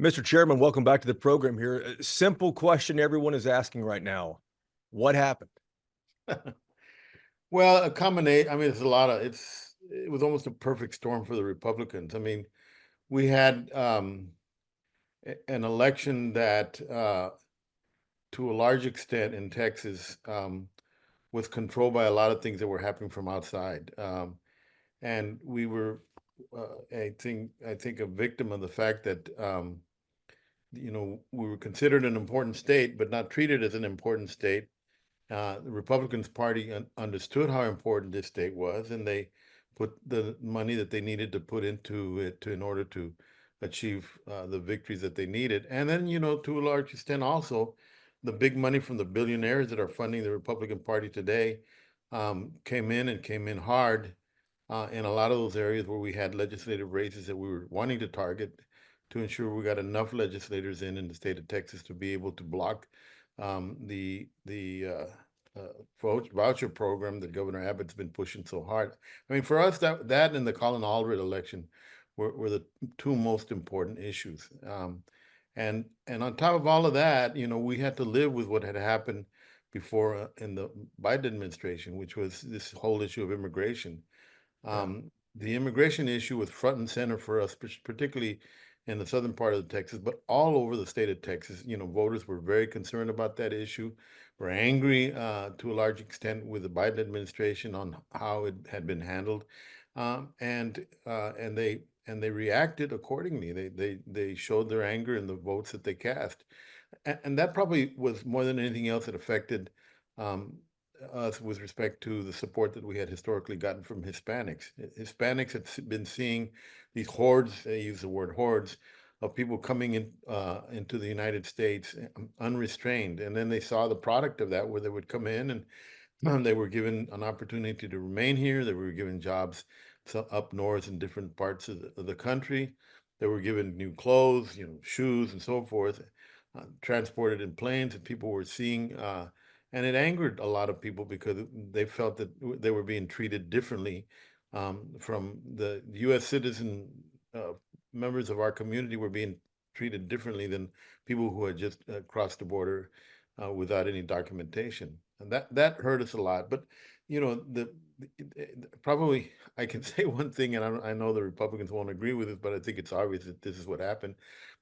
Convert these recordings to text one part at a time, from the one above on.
Mr. Chairman, welcome back to the program here. A simple question everyone is asking right now. What happened? Well, a combination. I mean, it's a lot of it was almost a perfect storm for the Republicans. I mean, we had an election that, to a large extent in Texas, was controlled by a lot of things that were happening from outside, and we were, I think, a victim of the fact that we were considered an important state, but not treated as an important state. The Republicans Party understood how important this state was, and they put the money that they needed to put into it in order to achieve the victories that they needed. And then, to a large extent, also the big money from the billionaires that are funding the Republican Party today came in and came in hard in a lot of those areas where we had legislative races that we were wanting to target to ensure we got enough legislators in the state of Texas to be able to block the voucher program that Governor Abbott's been pushing so hard. I mean, for us, that and the Colin Allred election were the two most important issues. And on top of all of that, we had to live with what had happened before in the Biden administration, which was this whole issue of immigration. Yeah. The immigration issue was front and center for us, particularly in the southern part of Texas, but all over the state of Texas. Voters were very concerned about that issue. Were angry to a large extent with the Biden administration on how it had been handled, and they reacted accordingly. They showed their anger in the votes that they cast, and that probably was more than anything else that affected um, us with respect to the support that we had historically gotten from Hispanics. Hispanics had been seeing these hordes, they use the word hordes, of people coming into the United States unrestrained. And then they saw the product of that, where they would come in and they were given an opportunity to remain here. They were given jobs up north in different parts of the country. They were given new clothes, shoes and so forth, transported in planes, and people were seeing and it angered a lot of people because they felt that they were being treated differently from the U.S. citizen members of our community were being treated differently than people who had just crossed the border without any documentation, and that hurt us a lot. But probably I can say one thing, and I know the Republicans won't agree with it, but I think it's obvious that this is what happened.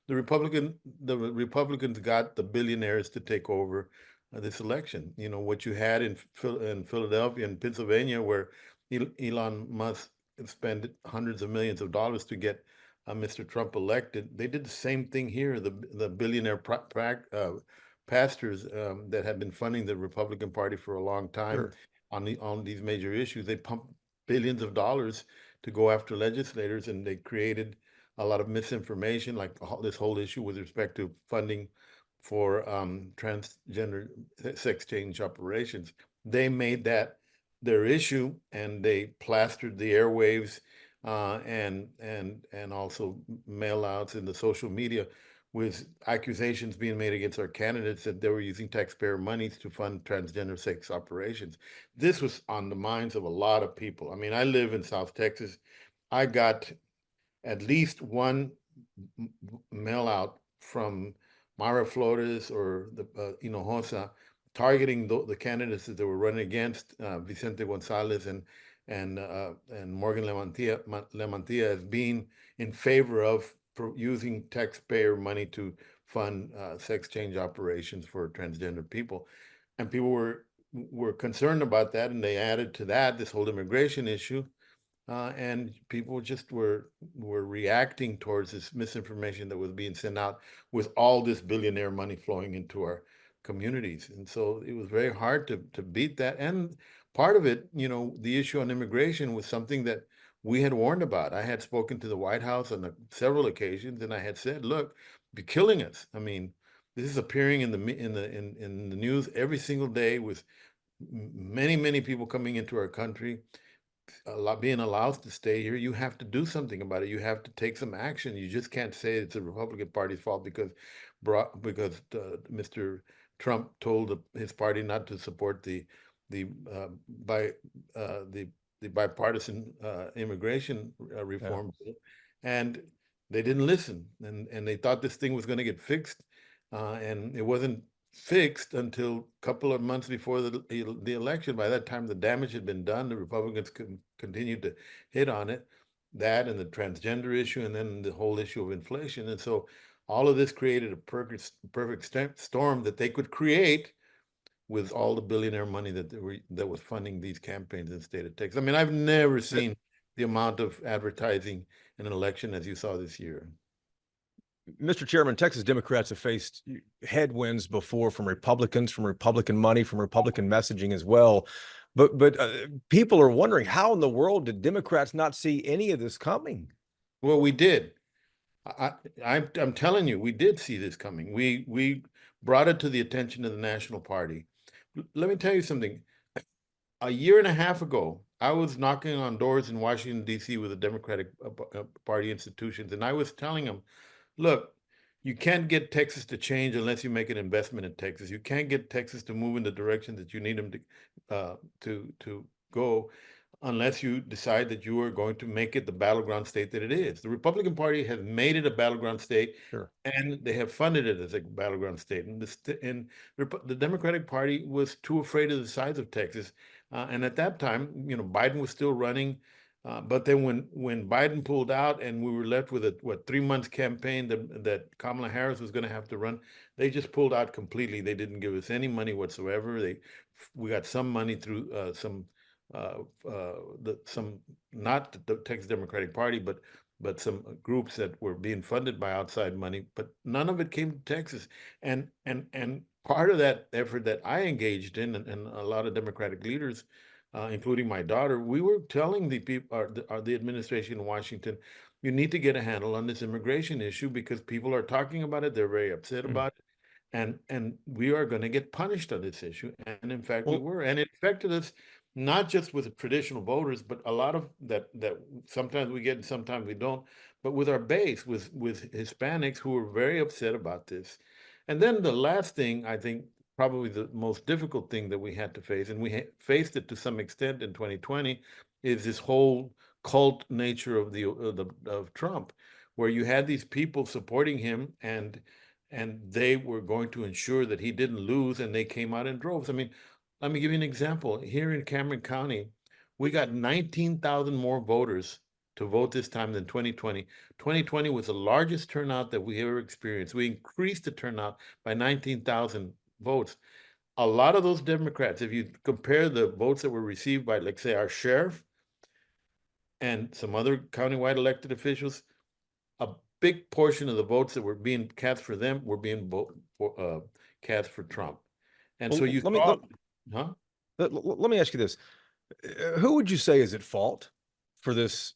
The Republicans got the billionaires to take over this election. What you had in Philadelphia and Pennsylvania, where Elon Musk spent hundreds of millions of dollars to get Mr. Trump elected. They did the same thing here. The billionaire pastors that had been funding the Republican Party for a long time Sure. on these major issues, they pumped billions of dollars to go after legislators, and they created a lot of misinformation, like this whole issue with respect to funding for transgender sex change operations. They made that their issue, and they plastered the airwaves and also mail outs in the social media with accusations being made against our candidates that they were using taxpayer monies to fund transgender sex operations. This was on the minds of a lot of people. I mean, I live in South Texas. I got at least one mail out from Mara Flores or the Hinojosa targeting the candidates that they were running against, Vicente Gonzalez and Morgan Lemantilla, as being in favor of using taxpayer money to fund sex change operations for transgender people. And people were concerned about that, and they added to that this whole immigration issue, and people just were reacting towards this misinformation that was being sent out with all this billionaire money flowing into our communities. And so it was very hard to beat that. And part of it, the issue on immigration was something that we had warned about. I had spoken to the White House on several occasions, and I had said, "Look, you're killing us. I mean, this is appearing in the news every single day with many people coming into our country, being allowed to stay here. You have to do something about it. You have to take some action. You just can't say it's the Republican Party's fault because Mr. Trump told his party not to support the uh, by the bipartisan immigration Yeah. reform bill, and they didn't listen, and they thought this thing was going to get fixed, and it wasn't fixed until a couple of months before the election. By that time, the damage had been done. The Republicans continued to hit on it, that and the transgender issue, and then the whole issue of inflation. And so all of this created a perfect storm that they could create with all the billionaire money that was funding these campaigns in the state of Texas. I mean, I've never seen the amount of advertising in an election as you saw this year. Mr. Chairman, Texas Democrats have faced headwinds before from Republicans, from Republican money, from Republican messaging as well. But people are wondering, how in the world did Democrats not see any of this coming? Well, we did. I'm telling you, we did see this coming. We brought it to the attention of the National Party. Let me tell you something. A year and a half ago, I was knocking on doors in Washington, D.C. with the Democratic Party institutions, and I was telling them, look, you can't get Texas to change unless you make an investment in Texas. You can't get Texas to move in the direction that you need them to go unless you decide that you are going to make it the battleground state that it is. The Republican Party has made it a battleground state, Sure. and they have funded it as a battleground state. And the Democratic Party was too afraid of the size of Texas. And at that time, Biden was still running. But then when Biden pulled out and we were left with a 3 months campaign that Kamala Harris was going to have to run, they just pulled out completely. They didn't give us any money whatsoever. We got some money through some not the Texas Democratic Party, but some groups that were being funded by outside money, but none of it came to Texas. And part of that effort that I engaged in, and a lot of Democratic leaders, including my daughter, we were telling the people, the administration in Washington, you need to get a handle on this immigration issue because people are talking about it. They're very upset about it. And we are going to get punished on this issue. And in fact, we were. And it affected us not just with the traditional voters, but a lot of that sometimes we get and sometimes we don't, but with our base, with Hispanics who are very upset about this. And then the last thing, I think, probably the most difficult thing that we had to face, and we faced it to some extent in 2020, is this whole cult nature of Trump, where you had these people supporting him and they were going to ensure that he didn't lose, and they came out in droves. I mean, let me give you an example. Here in Cameron County, we got 19,000 more voters to vote this time than 2020. 2020 was the largest turnout that we ever experienced. We increased the turnout by 19,000 votes. A lot of those Democrats, if you compare the votes that were received by, like, say, our sheriff and some other countywide elected officials, a big portion of the votes that were being cast for them were being cast for Trump. And so you saw, let me ask you this. Who would you say is at fault for this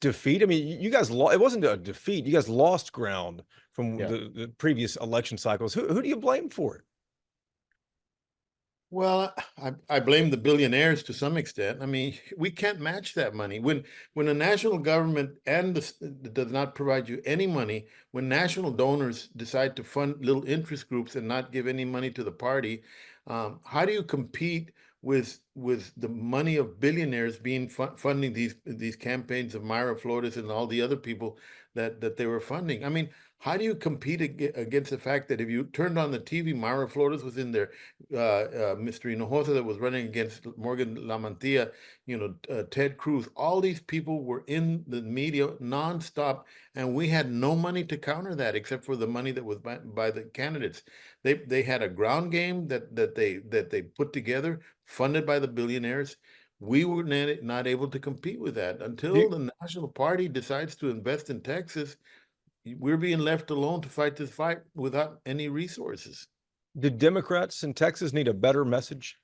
defeat? I mean, you guys lost. It wasn't a defeat. You guys lost ground from the previous election cycles. Who do you blame for it? Well, I blame the billionaires to some extent. I mean, we can't match that money. When the national government does not provide you any money, when national donors decide to fund little interest groups and not give any money to the party, how do you compete with the money of billionaires being funding these campaigns of Myra Flores and all the other people that they were funding? I mean, how do you compete against the fact that if you turned on the TV, Myra Flores was in there, Mr. Hinojosa that was running against Morgan Lamantia, Ted Cruz, all these people were in the media nonstop, and we had no money to counter that except for the money that was by the candidates. They had a ground game that they put together, funded by the billionaires. We were not able to compete with that until the National Party decides to invest in Texas. We're being left alone to fight this fight without any resources. Do Democrats in Texas need a better message?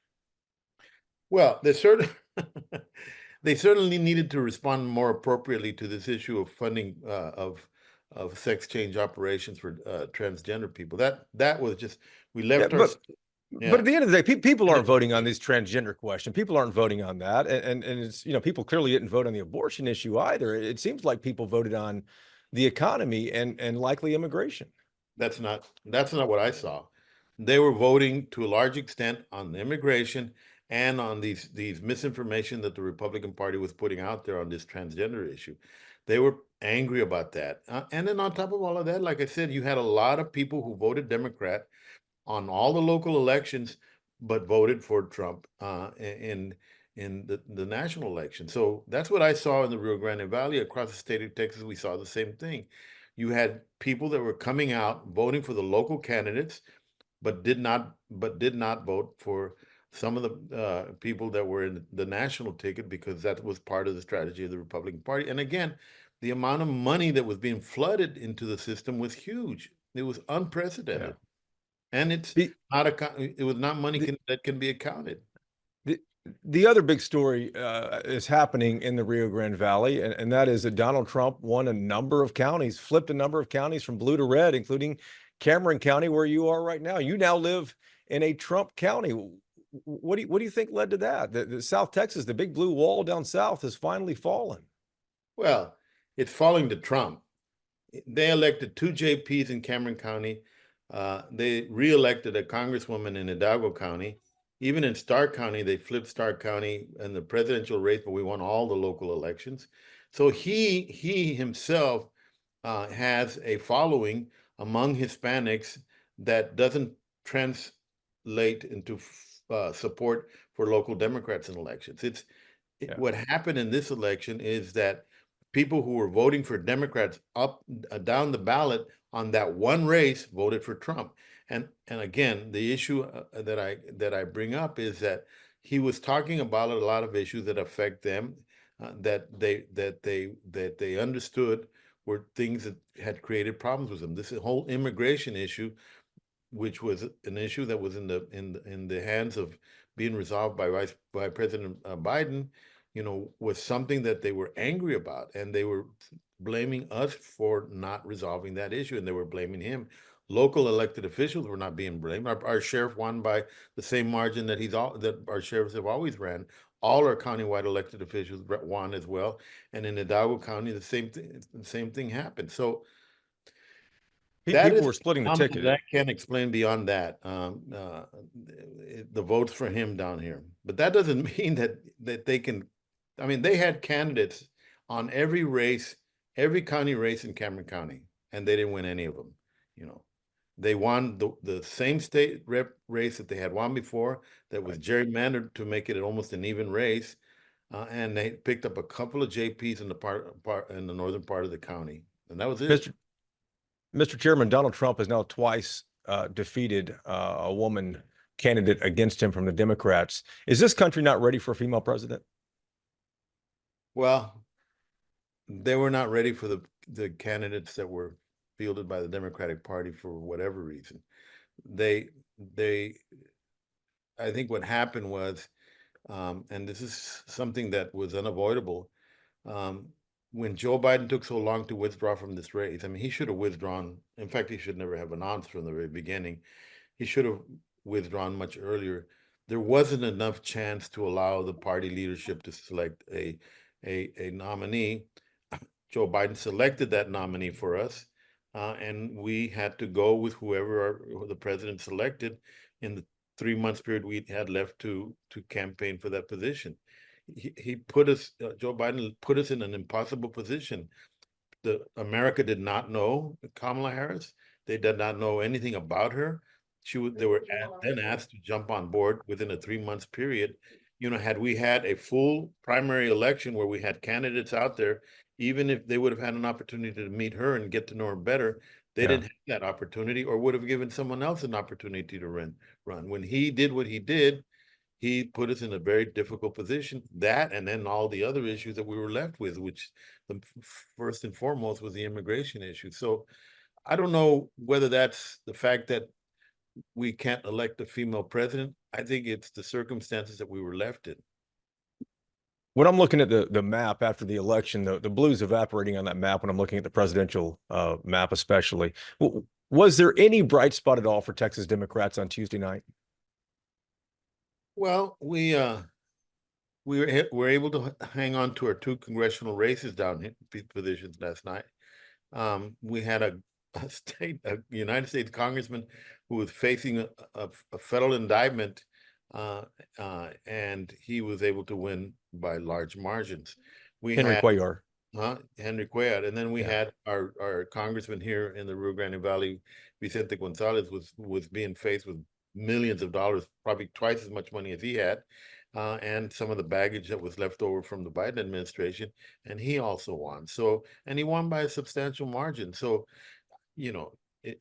Well, they certainly needed to respond more appropriately to this issue of funding of sex change operations for transgender people. That was just, we left our. But at the end of the day, people aren't voting on this transgender question. People aren't voting on that, and it's, people clearly didn't vote on the abortion issue either. It seems like people voted on the economy and likely immigration. That's not what I saw. They were voting to a large extent on immigration and on these misinformation that the Republican Party was putting out there on this transgender issue. They were angry about that. And then on top of all of that, like I said, you had a lot of people who voted Democrat on all the local elections, but voted for Trump in the national election. So that's what I saw in the Rio Grande Valley. Across the state of Texas, we saw the same thing. You had people that were coming out voting for the local candidates, but did not vote for some of the people that were in the national ticket, because that was part of the strategy of the Republican Party. And again, the amount of money that was being flooded into the system was huge. It was Yeah. unprecedented, and The, it was not money the, that can be accounted. the, the other big story is happening in the Rio Grande Valley, and that is that Donald Trump won a number of counties, flipped a number of counties from blue to red, including Cameron County, where you are right now. You now live in a Trump county. What do you think led to that? The South Texas, the big blue wall down south, has finally fallen. Well, it's falling to Trump. They elected two JPs in Cameron County. They reelected a congresswoman in Hidalgo County. Even in Stark County, they flipped Stark County in the presidential race, but we won all the local elections. So he himself has a following among Hispanics that doesn't translate into support for local Democrats in elections. Yeah. What happened in this election is that people who were voting for Democrats up down the ballot on that one race voted for Trump. And again, the issue that I bring up is that he was talking about a lot of issues that affect them, that they understood were things that had created problems with them. This whole immigration issue, which was an issue that was in the hands of being resolved by President Biden, was something that they were angry about, and they were blaming us for not resolving that issue, and they were blaming him. Local elected officials were not being blamed. Our sheriff won by the same margin that our sheriffs have always ran. All our countywide elected officials won as well, and in Hidalgo County, the same thing happened. So that People is were a splitting the phenomenon that ticket. I can't explain beyond that. The votes for him down here, but that doesn't mean that they can. I mean, they had candidates on every race, every county race in Cameron County, and they didn't win any of them. You know, they won the same state rep race that they had won before, that was Right. gerrymandered to make it almost an even race, and they picked up a couple of JPs in the part in the northern part of the county, and that was it. Mr. Chairman, Donald Trump has now twice defeated a woman candidate against him from the Democrats. Is this country not ready for a female president? Well, they were not ready for the candidates that were fielded by the Democratic Party for whatever reason. They they I think what happened was, and this is something that was unavoidable, um, when Joe Biden took so long to withdraw from this race. I mean, he should have withdrawn. In fact, he should never have announced from the very beginning. He should have withdrawn much earlier. There wasn't enough chance to allow the party leadership to select a nominee. Joe Biden selected that nominee for us, and we had to go with who the president selected in the 3 months period we had left to campaign for that position. He put us, Joe Biden put us in an impossible position. America did not know Kamala Harris. They did not know anything about her. They were then asked to jump on board within a 3 months period. Had we had a full primary election where we had candidates out there, even if they would have had an opportunity to meet her and get to know her better, they Yeah. didn't have that opportunity, or would have given someone else an opportunity to run. When he did what he did, he put us in a very difficult position. That, and then all the other issues that we were left with, which the first and foremost was the immigration issue. So I don't know whether that's the fact that we can't elect a female president. I think it's the circumstances that we were left in. When I'm looking at the map after the election, the blue's evaporating on that map when I'm looking at the presidential map, especially. Was there any bright spot at all for Texas Democrats on Tuesday night? Well, we were able to hang on to our two congressional races down here, positions last night. We had a United States congressman who was facing a federal indictment, and he was able to win by large margins. We Henry had Cuellar. Henry Cuellar. And then we Yeah. had our congressman here in the Rio Grande Valley, Vicente Gonzalez, was being faced with millions of dollars, probably twice as much money as he had, and some of the baggage that was left over from the Biden administration, and he also won. So, and he won by a substantial margin. So, you know,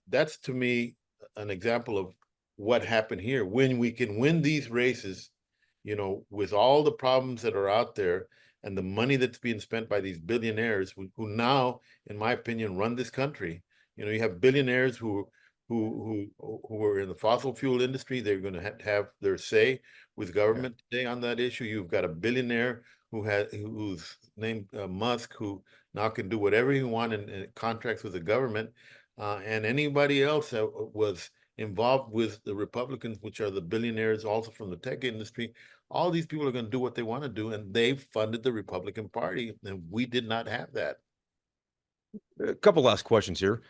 that's to me an example of what happened here. When we can win these races, with all the problems that are out there and the money that's being spent by these billionaires who now, in my opinion, run this country. You have billionaires who are in the fossil fuel industry. They're going to have their say with Yeah. government today on that issue. You've got a billionaire who's named Musk, who now can do whatever he wants in contracts with the government, and anybody else that was involved with the Republicans, which are the billionaires also from the tech industry. All these people are going to do what they want to do, and they funded the Republican Party, and we did not have that. A couple last questions here.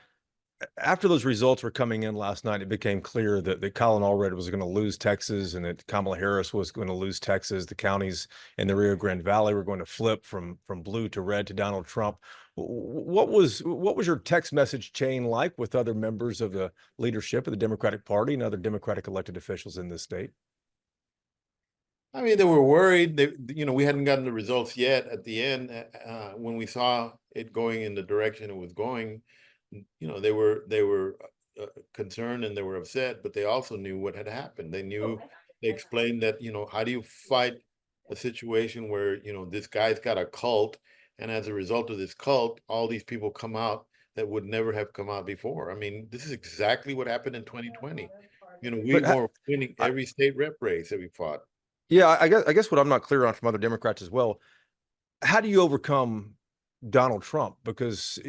After those results were coming in last night, it became clear that Colin Allred was going to lose Texas and that Kamala Harris was going to lose Texas. The counties in the Rio Grande Valley were going to flip from blue to red to Donald Trump. What was your text message chain like with other members of the leadership of the Democratic Party and other Democratic elected officials in this state? I mean, they were worried. We hadn't gotten the results yet. At the end, when we saw it going in the direction it was going, they were concerned and they were upset, but they also knew what had happened. They explained that how do you fight a situation where this guy's got a cult, and as a result of this cult, all these people come out that would never have come out before. I mean, this is exactly what happened in 2020. We But were winning I, every state rep race that we fought. yeah, I guess what I'm not clear on from other Democrats as well, how do you overcome Donald Trump? Because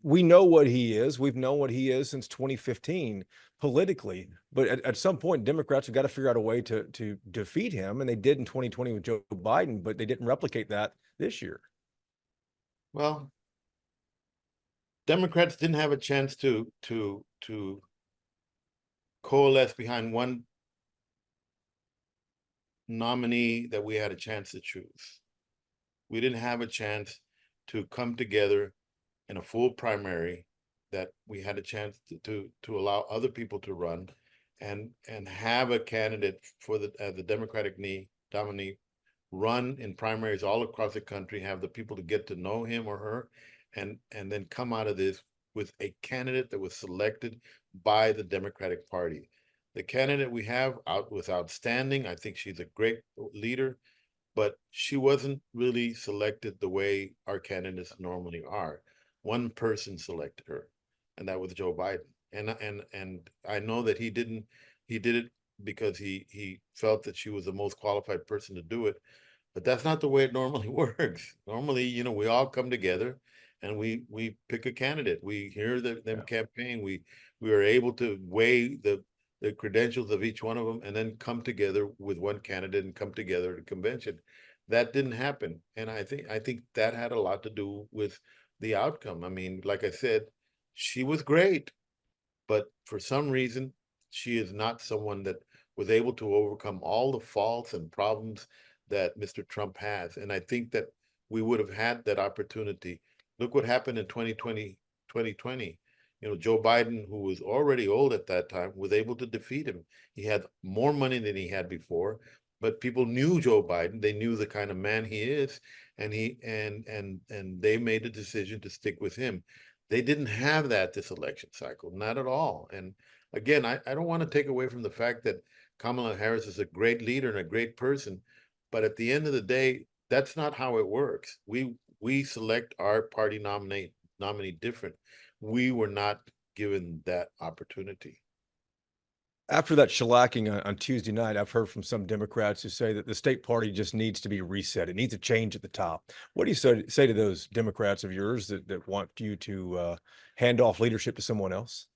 we know what he is. We've known what he is since 2015 politically. But at some point, Democrats have got to figure out a way to defeat him, and they did in 2020 with Joe Biden, but they didn't replicate that this year. Well, Democrats didn't have a chance to coalesce behind one nominee that we had a chance to choose. We didn't have a chance to come together in a full primary that we had a chance to allow other people to run and have a candidate for the Democratic nominee run in primaries all across the country, have the people to get to know him or her, and then come out of this with a candidate that was selected by the Democratic Party. The candidate we have out was outstanding. I think she's a great leader, but she wasn't really selected the way our candidates normally are. One person selected her, and that was Joe Biden. And I know that he did it because he felt that she was the most qualified person to do it, but that's not the way it normally works. Normally, we all come together and we pick a candidate. We hear them Yeah. campaign. We are able to weigh the credentials of each one of them and then come together with one candidate and come together at a convention. That didn't happen. And I think that had a lot to do with the outcome. I mean, like I said, she was great, but for some reason, she is not someone that was able to overcome all the faults and problems that Mr. Trump has. And I think that we would have had that opportunity. Look what happened in 2020. Joe Biden, who was already old at that time, was able to defeat him. He had more money than he had before, but people knew Joe Biden. They knew the kind of man he is, and they made a decision to stick with him. They didn't have that this election cycle, not at all. And again, I don't want to take away from the fact that Kamala Harris is a great leader and a great person, but at the end of the day, that's not how it works. We select our party nominee different. We were not given that opportunity. After that shellacking on Tuesday night, I've heard from some Democrats who say that the state party just needs to be reset. It needs a change at the top. What do you say to those Democrats of yours that want you to hand off leadership to someone else?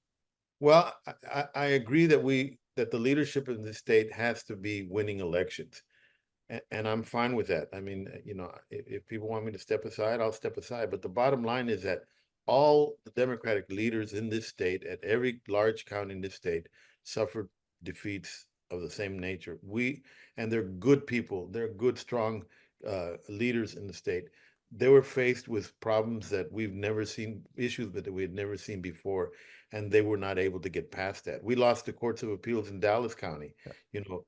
Well, I agree that the leadership in the state has to be winning elections. And I'm fine with that. I mean, if people want me to step aside, I'll step aside. But the bottom line is that all the Democratic leaders in this state, at every large county in this state, suffered defeats of the same nature. And they're good people. They're good, strong leaders in the state. they were faced with problems that we've never seen, issues that we had never seen before, and they were not able to get past that. We lost the courts of appeals in Dallas County. You know,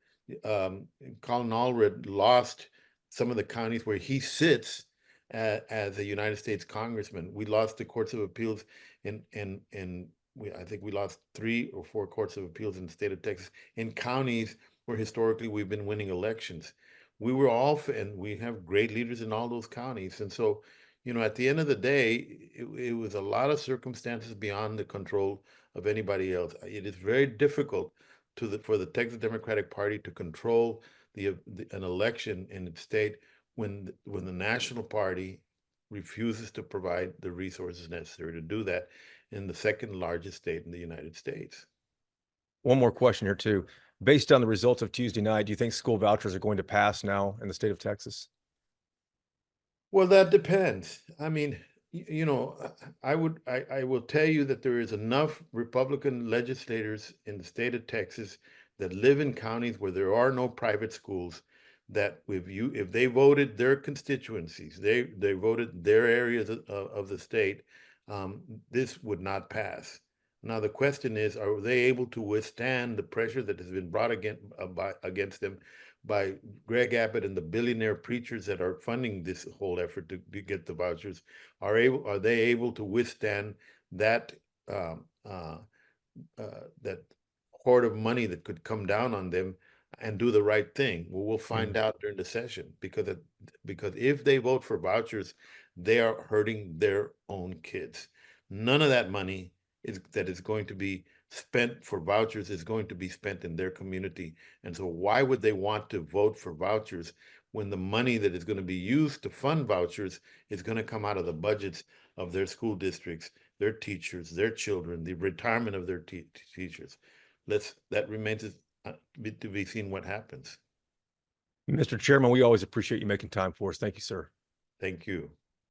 Colin Allred lost some of the counties where he sits as a United States congressman. We lost the courts of appeals I think we lost 3 or 4 courts of appeals in the state of Texas in counties where historically we've been winning elections. We were all, and we have great leaders in all those counties. And so, at the end of the day, it was a lot of circumstances beyond the control of anybody else. It is very difficult for the Texas Democratic Party to control an election in its state when the national party refuses to provide the resources necessary to do that in the second largest state in the United States. One more question here too. Based on the results of Tuesday night, do you think school vouchers are going to pass now in the state of Texas? Well, that depends. I mean, I will tell you that there is enough Republican legislators in the state of Texas that live in counties where there are no private schools, that if they voted their constituencies, they voted their areas of the state, this would not pass. Now, the question is, are they able to withstand the pressure that has been brought against them by Greg Abbott and the billionaire preachers that are funding this whole effort to get the vouchers? Are they able to withstand that that hoard of money that could come down on them and do the right thing? Well, we'll find out during the session, because if they vote for vouchers, they are hurting their own kids. None of that money that is going to be spent for vouchers is going to be spent in their community. And so why would they want to vote for vouchers when the money that is going to be used to fund vouchers is going to come out of the budgets of their school districts, their teachers, their children, the retirement of their teachers? That remains to be seen what happens. Mr. Chairman, we always appreciate you making time for us. Thank you, sir. Thank you.